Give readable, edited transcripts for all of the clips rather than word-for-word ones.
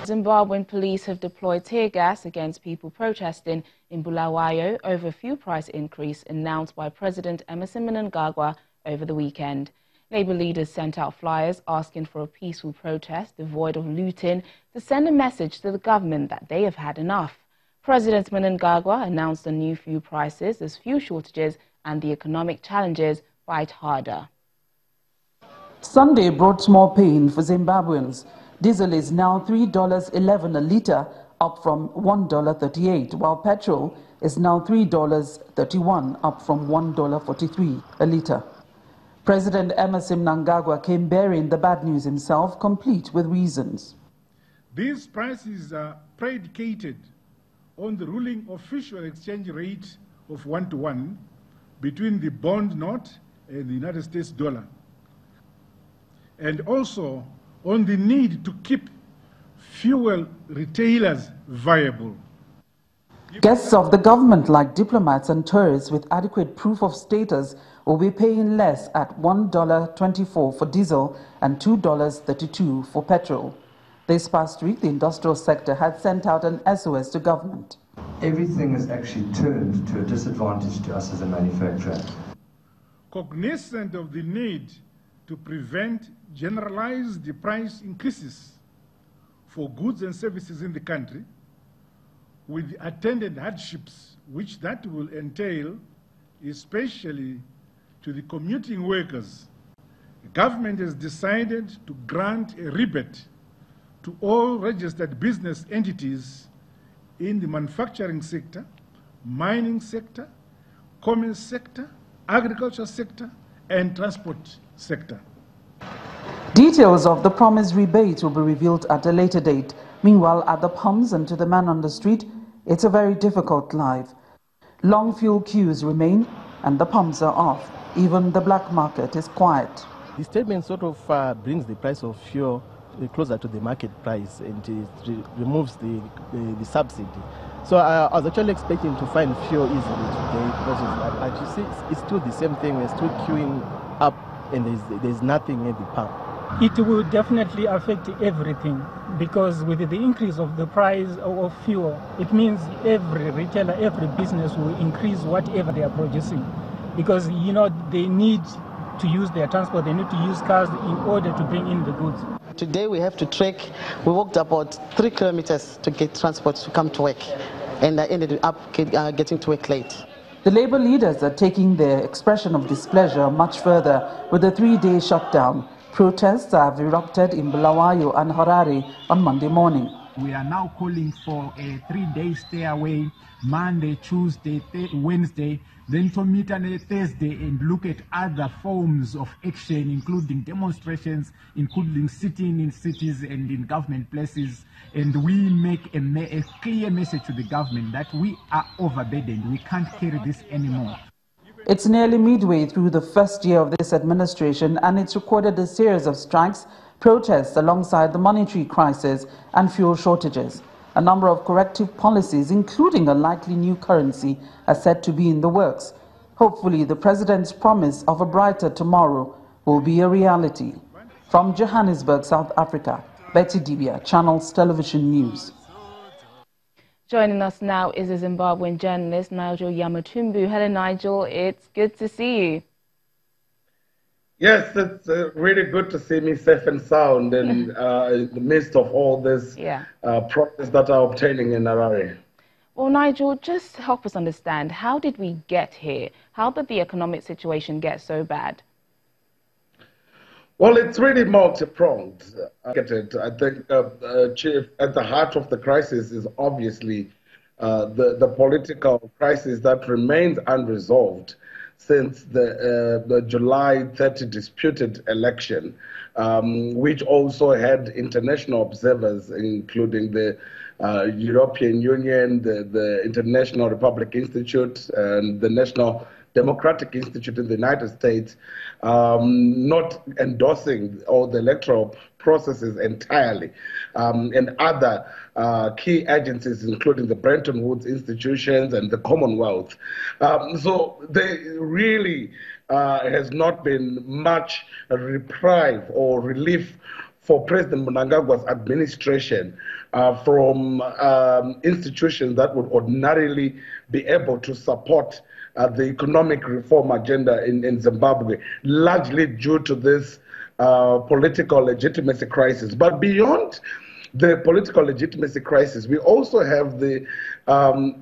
Zimbabwean police have deployed tear gas against people protesting in Bulawayo over a fuel price increase announced by President Emmerson Mnangagwa over the weekend. Labour leaders sent out flyers asking for a peaceful protest devoid of looting to send a message to the government that they have had enough. President Mnangagwa announced the new fuel prices as fuel shortages and the economic challenges bite harder. Sunday brought small pain for Zimbabweans. Diesel is now $3.11 a litre, up from $1.38, while petrol is now $3.31, up from $1.43 a litre. President Emmerson Mnangagwa came bearing the bad news himself, complete with reasons. These prices are predicated on the ruling official exchange rate of 1-to-1 between the bond note and the United States dollar, and also on the need to keep fuel retailers viable. Guests of the government, like diplomats and tourists with adequate proof of status, will be paying less at $1.24 for diesel and $2.32 for petrol. This past week, the industrial sector had sent out an SOS to government. Everything has actually turned to a disadvantage to us as a manufacturer. Cognizant of the need to prevent generalized price increases for goods and services in the country, with the attendant hardships which that will entail, especially to the commuting workers, the government has decided to grant a rebate to all registered business entities in the manufacturing sector, mining sector, commerce sector, agriculture sector, and transport sector. Details of the promised rebate will be revealed at a later date. Meanwhile, at the pumps and to the man on the street, it's a very difficult life. Long fuel queues remain and the pumps are off. Even the black market is quiet. The statement sort of brings the price of fuel closer to the market price, and it removes the subsidy. So I was actually expecting to find fuel easily today, because as you see, it's still the same thing. We're still queuing up and there's nothing at the pump. It will definitely affect everything, because with the increase of the price of fuel, it means every retailer, every business will increase whatever they are producing, because they need to use their transport, they need to use cars in order to bring in the goods. Today we have to trek. We walked about 3 kilometers to get transport to come to work, and I ended up getting to work late. The Labour leaders are taking their expression of displeasure much further with a 3-day shutdown. Protests have erupted in Bulawayo and Harare on Monday morning. We are now calling for a 3-day stay away, Monday, Tuesday, Wednesday, then to meet on a Thursday and look at other forms of action, including demonstrations, including sitting in cities and in government places. And we make a clear message to the government that we are overburdened. We can't carry this anymore. It's nearly midway through the first year of this administration, and it's recorded a series of strikes, protests alongside the monetary crisis and fuel shortages. A number of corrective policies, including a likely new currency, are said to be in the works. Hopefully, the president's promise of a brighter tomorrow will be a reality. From Johannesburg, South Africa, Betty Dibia, Channels Television News. Joining us now is a Zimbabwean journalist, Nigel Yamatumbu. Hello, Nigel. It's good to see you. Yes, it's really good to see me safe and sound in the midst of all this progress that are obtaining in Harare. Well, Nigel, just help us understand, how did we get here? How did the economic situation get so bad? Well, it's really multi-pronged. I think, Chief, at the heart of the crisis is obviously the political crisis that remains unresolved since the July 30 disputed election, which also had international observers, including the European Union, the International Republic Institute, and the National Democratic Institute in the United States, not endorsing all the electoral processes entirely, and other key agencies, including the Bretton Woods institutions and the Commonwealth. So there really has not been much reprieve or relief for President Mnangagwa's administration from institutions that would ordinarily be able to support the economic reform agenda in Zimbabwe, largely due to this political legitimacy crisis. But beyond the political legitimacy crisis, we also have the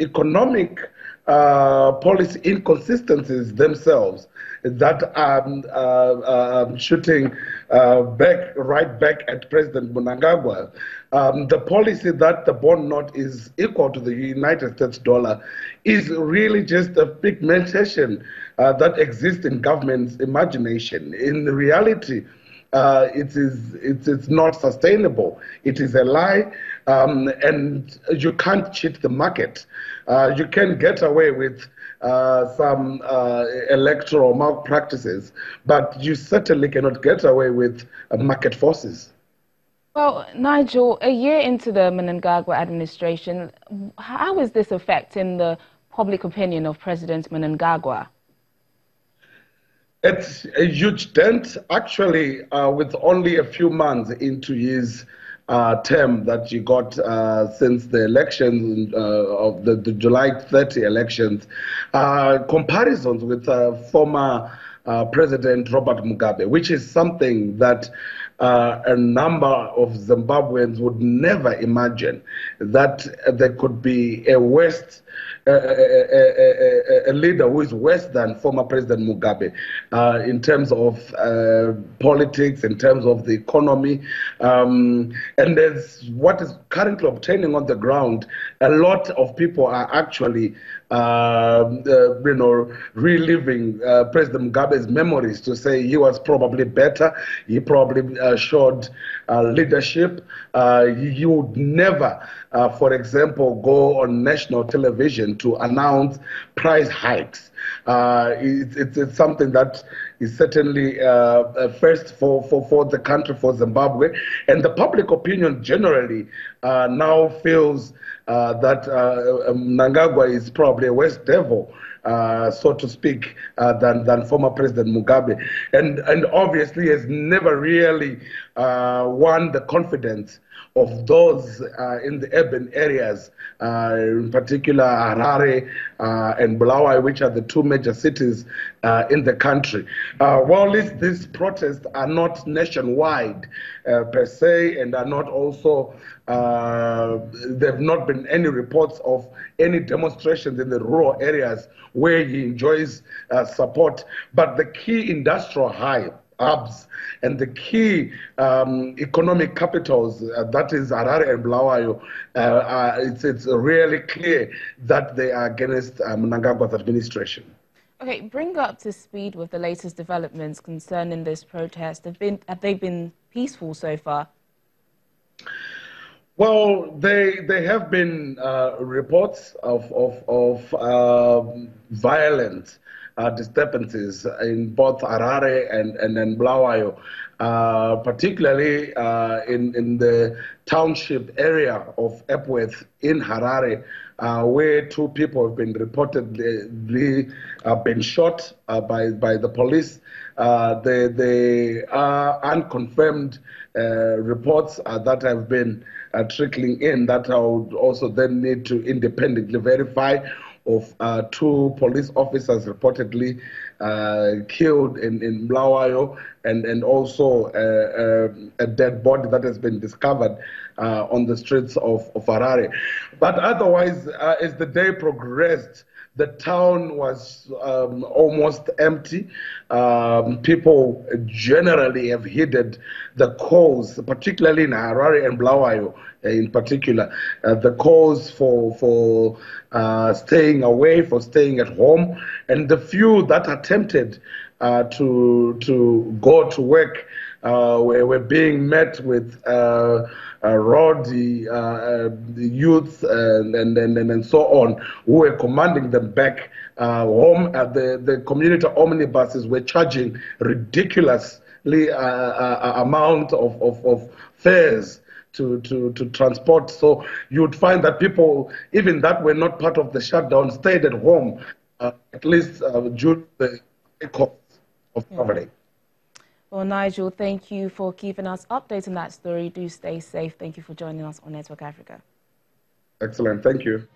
economic policy inconsistencies themselves that are shooting right back at President Mnangagwa. The policy that the bond note is equal to the United States dollar is really just a pigmentation that exists in government's imagination. In reality, it's not sustainable. It is a lie, and you can't cheat the market. You can get away with some electoral malpractices, but you certainly cannot get away with market forces. Well, Nigel, a year into the Mnangagwa administration, how is this affecting the public opinion of President Mnangagwa? It's a huge dent, actually, with only a few months into his term that you got since the elections of the July 30 elections. Comparisons with former President Robert Mugabe, which is something that a number of Zimbabweans would never imagine, that there could be a leader who is worse than former President Mugabe in terms of politics, in terms of the economy. And there's what is currently obtaining on the ground. A lot of people are actually reliving President Mugabe's memories to say he was probably better. He probably showed leadership. He would never, for example, go on national television to announce price hikes. It's something that is certainly first for the country, for Zimbabwe. And the public opinion generally now feels that Mnangagwa is probably a worse devil, so to speak, than former President Mugabe. And obviously has never really won the confidence of those in the urban areas, in particular Harare and Bulawayo, which are the two major cities in the country. While these protests are not nationwide per se, and are not also, there have not been any reports of any demonstrations in the rural areas where he enjoys support, but the key industrial hubs and the key economic capitals, that is Harare and Bulawayo, it's really clear that they are against Mnangagwa's administration. Okay, bring up to speed with the latest developments concerning this protest. Have they been peaceful so far? Well, they have been reports of violent disturbances in both Harare and Bulawayo, particularly in the township area of Epworth in Harare, where two people have been reportedly been shot by the police. They are unconfirmed reports that have been trickling in that I would also then need to independently verify, of two police officers reportedly killed in Bulawayo, and also a dead body that has been discovered on the streets of Harare. But otherwise, as the day progressed, the town was almost empty. People generally have heeded the calls, particularly in Harare and Bulawayo in particular, the calls for staying away, for staying at home. And the few that attempted to go to work were being met with rowdy youth and so on, who were commanding them back home. The community omnibuses were charging ridiculously amount of fares to transport. So you would find that people, even that were not part of the shutdown, stayed at home, at least due to the cost of traveling. Well, Nigel, thank you for keeping us updated on that story. Do stay safe. Thank you for joining us on Network Africa. Excellent. Thank you.